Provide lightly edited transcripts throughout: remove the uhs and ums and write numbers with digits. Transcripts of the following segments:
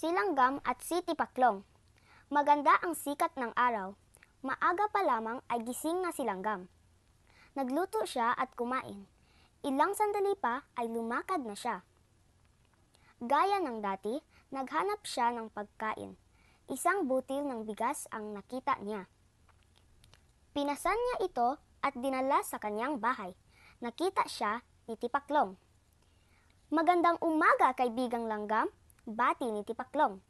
Si Langgam at si Tipaklong. Maganda ang sikat ng araw. Maaga pa lamang ay gising na si Langgam. Nagluto siya at kumain. Ilang sandali pa ay lumakad na siya. Gaya ng dati, naghanap siya ng pagkain. Isang butil ng bigas ang nakita niya. Pinasan niya ito at dinala sa kanyang bahay. Nakita siya ni Tipaklong. "Magandang umaga, kaibigang Langgam," bati ni Tipaklong.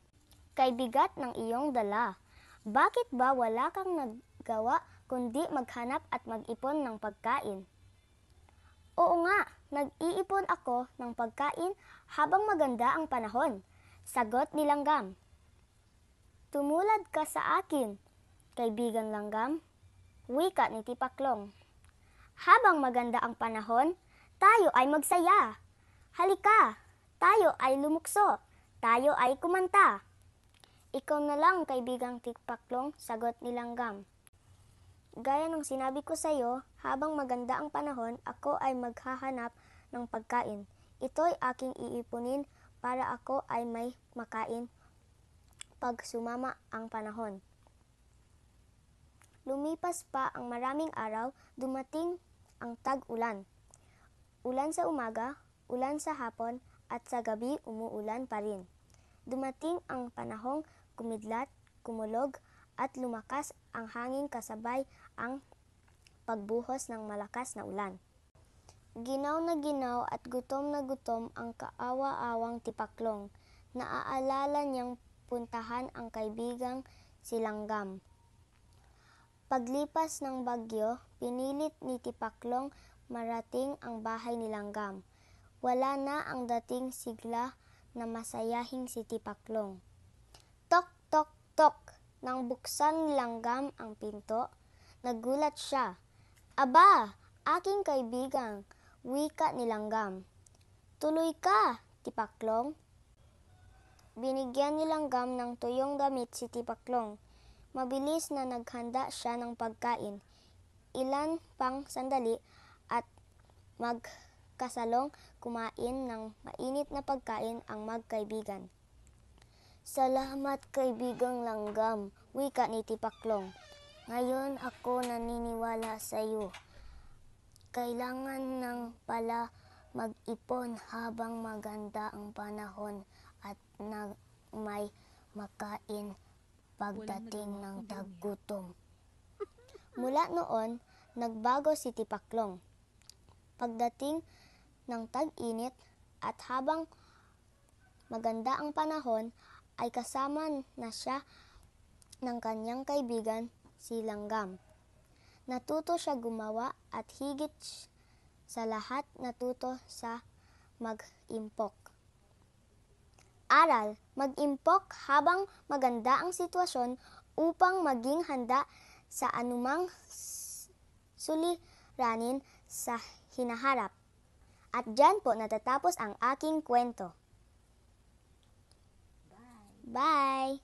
"Kay bigat ng iyong dala, bakit ba wala kang nagawa kundi maghanap at mag-ipon ng pagkain?" "Oo nga, nag-iipon ako ng pagkain habang maganda ang panahon," sagot ni Langgam. "Tumulad ka sa akin, kaibigang Langgam," wika ni Tipaklong. "Habang maganda ang panahon, tayo ay magsaya. Halika, tayo ay lumukso, tayo ay kumanta." "Ikaw na lang, kaibigang Tipaklong," sagot ni Langgam. "Gaya ng sinabi ko sa iyo, habang maganda ang panahon, ako ay maghahanap ng pagkain. Ito'y aking iipunin para ako ay may makain pag sumama ang panahon." Lumipas pa ang maraming araw, dumating ang tag-ulan. Ulan sa umaga, ulan sa hapon, at sa gabi umuulan pa rin. Dumating ang panahong kumidlat, kumulog, at lumakas ang hangin kasabay ang pagbuhos ng malakas na ulan. Ginaw na ginaw at gutom na gutom ang kaawa-awang Tipaklong. Naaalala niyang puntahan ang kaibigang si Langgam. Paglipas ng bagyo, pinilit ni Tipaklong marating ang bahay ni Langgam. Wala na ang dating sigla na masayahing si Tipaklong. "Tok, tok, tok!" Nang buksan ni Langgam ang pinto, nagulat siya. "Aba, aking kaibigang," wika ni Langgam. "Tuloy ka, Tipaklong." Binigyan ni Langgam ng tuyong damit si Tipaklong. Mabilis na naghanda siya ng pagkain. Ilan pang sandali at magkasalong kumain ng mainit na pagkain ang magkaibigan. "Salamat, kaibigang Langgam," wika ni Tipaklong. "Ngayon ako naniniwala sa iyo. Kailangan nang pala mag-ipon habang maganda ang panahon at may makain pagdating ng tag-gutom." Mula noon, nagbago si Tipaklong. Pagdating ng tag-init at habang maganda ang panahon, ay kasama na siya ng kanyang kaibigan si Langgam. Natuto siya gumawa at higit sa lahat natuto sa mag-impok. Aral, mag-impok habang maganda ang sitwasyon upang maging handa sa anumang suliranin sa hinaharap. At dyan po natatapos ang aking kwento. Bye!